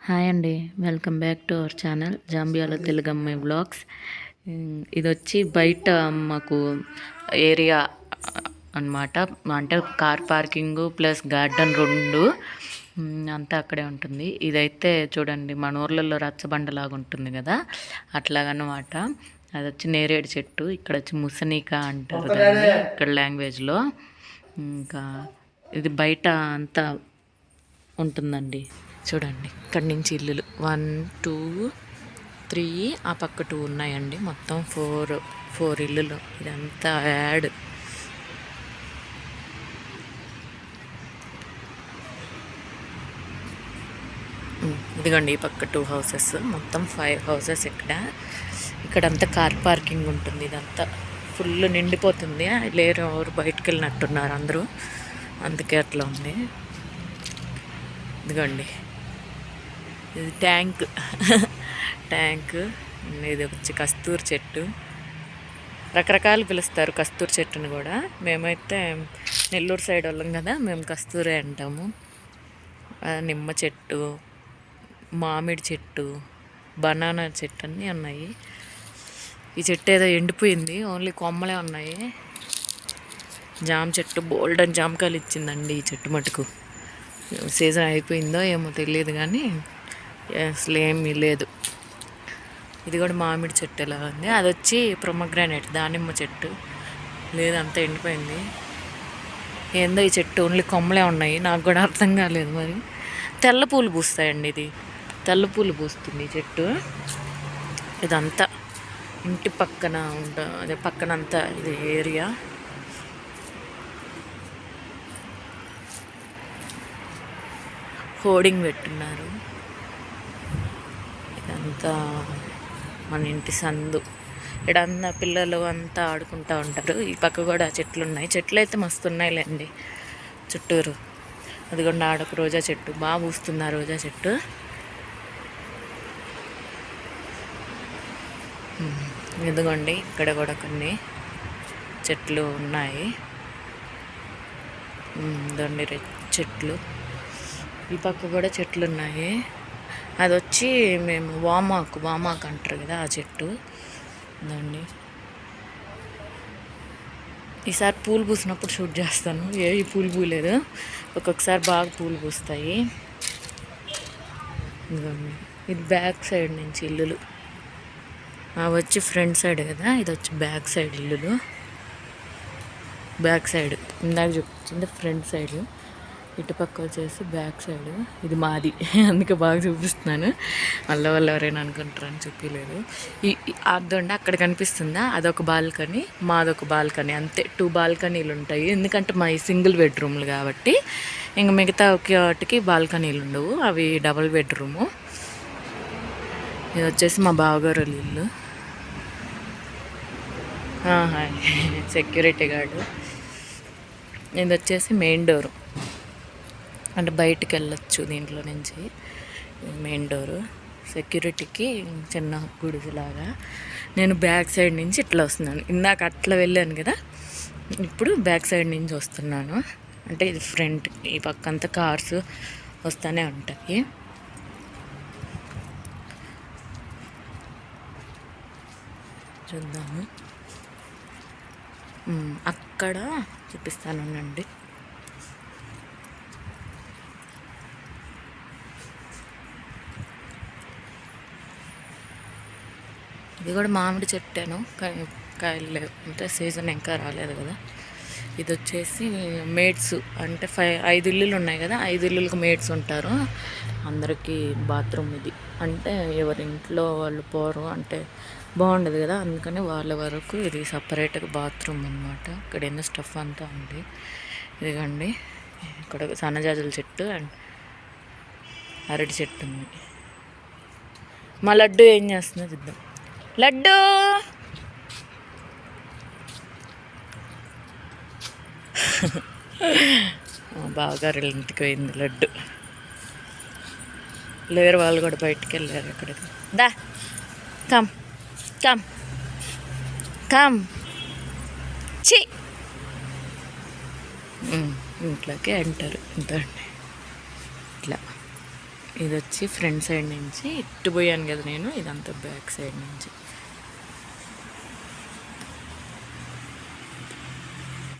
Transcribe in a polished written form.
Hi అండి, welcome back to our channel జాంబియాలో తెలుగమ్మాయి వ్లాగ్స్. ఇది వచ్చి బయట మాకు ఏరియా అన్నమాట. అంటే కార్ పార్కింగ్ ప్లస్ గార్డెన్ రెండు అంతా అక్కడే ఉంటుంది. ఇదైతే చూడండి మన ఊర్లలో రచ్చబండలాగా ఉంటుంది కదా, అట్లాగన్నమాట. అది వచ్చి నేరేడు చెట్టు, ఇక్కడ వచ్చి ముసనీక అంటారు దాన్ని ఇక్కడ లాంగ్వేజ్లో. ఇంకా ఇది బయట అంతా ఉంటుందండి. చూడండి ఇక్కడి నుంచి ఇల్లులు 1 2 3 ఆ పక్క 2 ఉన్నాయండి. మొత్తం 4 ఇల్లులు. ఇదంతా యాడ్. ఇదిగోండి ఈ పక్క 2 హౌసెస్, మొత్తం 5 హౌసెస్. ఇక్కడంతా కార్ పార్కింగ్ ఉంటుంది. ఇదంతా ఫుల్ నిండిపోతుంది. లేరు, ఎవరు బయటకు వెళ్ళినట్టున్నారు అందరూ, అందుకే అట్లా ఉంది. ఇదిగోండి ఇది ట్యాంక్. ఇది వచ్చి కస్తూరి చెట్టు. రకరకాలు పిలుస్తారు కస్తూరి చెట్టుని కూడా. మేమైతే నెల్లూరు సైడ్ వాళ్ళం కదా, మేము కస్తూరే అంటాము. నిమ్మ చెట్టు, మామిడి చెట్టు, బనానా చెట్టు అన్నీ ఉన్నాయి. ఈ చెట్టు ఏదో ఎండిపోయింది, ఓన్లీ కొమ్మలే ఉన్నాయి. జామ చెట్టు బోల్డన్ జామకాయలు ఇచ్చిందండి ఈ చెట్టు మటుకు. సీజన్ అయిపోయిందో ఏమో తెలియదు కానీ అసలు ఏమీ లేదు. ఇది కూడా మామిడి చెట్టు ఎలా ఉంది. అది వచ్చి ప్రొమగ్రానేట్ దానిమ్మ చెట్టు. లేదు, అంతా ఎండిపోయింది. ఏందో ఈ చెట్టు ఓన్లీ కొమ్మలే ఉన్నాయి, నాకు కూడా అర్థం కాలేదు. మరి తెల్ల పూలు పూస్తాయండి, ఇది తెల్ల పూలు పూస్తుంది ఈ చెట్టు. ఇదంతా ఇంటి పక్కన అదే పక్కనంతా ఇది ఏరియా. హోర్డింగ్ పెట్టున్నారు. ఇదంతా మన ఇంటి సందు. ఇక్కడంతా పిల్లలు అంతా ఆడుకుంటూ ఉంటారు. ఈ పక్క కూడా చెట్లు ఉన్నాయి. చెట్లు అయితే మస్తు ఉన్నాయిలేండి చుట్టూరు. అదిగోండి ఆడొక రోజా చెట్టు, బాగా పూస్తుంది ఆ రోజా చెట్టు. ఇదిగోండి ఇక్కడ కూడా కొన్ని చెట్లు ఉన్నాయి. దొండి చెట్లు. ఈ పక్క కూడా చెట్లు ఉన్నాయి. అది వచ్చి మేము వామాకు అంటారు కదా ఆ చెట్టు. దండి ఈసారి పూలు పూసినప్పుడు షూట్ చేస్తాను. ఈ పూలు పూయలేదు, ఒక్కొక్కసారి బాగా పూలు పూస్తాయి. ఇదిగోండి ఇది బ్యాక్ సైడ్ నుంచి ఇల్లులు. అవి వచ్చి ఫ్రంట్ సైడ్ కదా, ఇది వచ్చి బ్యాక్ సైడ్ ఇల్లులు. బ్యాక్ సైడ్ ఇందాక చూపించింది ఫ్రంట్ సైడ్, ఇటుపక్క వచ్చేసి బ్యాక్ సైడ్. ఇది మాది, అందుకే బాగా చూపిస్తున్నాను. వాళ్ళ ఎవరైనా అనుకుంటారని చూపించలేదు. అదండి అక్కడ కనిపిస్తుందా, అదొక బాల్కనీ, మాదొక బాల్కనీ. అంతే 2 బాల్కనీలు ఉంటాయి. ఎందుకంటే మా సింగిల్ బెడ్రూమ్లు కాబట్టి. ఇంక మిగతా వాటికి బాల్కనీలు ఉండవు, అవి డబుల్ బెడ్రూము. ఇది వచ్చేసి మా బావగారు ఇల్లు. Security guard. ఇది వచ్చేసి మెయిన్ డోరు, అంటే బయటికి వెళ్ళొచ్చు దీంట్లో నుంచి. మెయిన్ డోరు సెక్యూరిటీకి చిన్న గుడిలాగా. నేను బ్యాక్ సైడ్ నుంచి ఇట్లా వస్తున్నాను. ఇందాక అట్లా వెళ్ళాను కదా, ఇప్పుడు బ్యాక్ సైడ్ నుంచి వస్తున్నాను. అంటే ఇది ఫ్రంట్. ఈ పక్కంతా కార్స్ వస్తూనే ఉంటాయి. చూద్దాము, అక్కడ చూపిస్తానండి. ఇది కూడా మామిడి చెట్టాను, కాయలు లేవు, అంటే సీజన్ ఇంకా రాలేదు కదా. ఇది వచ్చేసి మేడ్స్, అంటే 5 ఇల్లులు ఉన్నాయి కదా, 5 ఇల్లులకు మేడ్స్ ఉంటారు. అందరికీ బాత్రూమ్ ఇది. అంటే ఎవరి ఇంట్లో వాళ్ళు పోరు అంటే బాగుండదు కదా, అందుకని వాళ్ళ వరకు ఇది సపరేట్గా బాత్రూమ్ అనమాట. ఇక్కడ ఎన్నో స్టఫ్ అంతా ఉంది. ఇదిగండి ఇక్కడ సన్నజాజుల చెట్టు అండ్ అరటి చెట్టు ఉంది. మా లడ్డు ఏం చేస్తుందో చూద్దాం. లడ్డు బావగారు ఇంటికి పోయింది లడ్డు. లేరు, వాళ్ళు కూడా బయటికి వెళ్ళారు. ఎక్కడికి దా, కమ్ కమ్ కమ్ చి ఇంట్లోకి అంటారు. ఇంత ఇట్లా ఇది వచ్చి ఫ్రంట్ సైడ్ నుంచి ఇట్టు పోయాను కదా నేను, ఇదంతా బ్యాక్ సైడ్ నుంచి.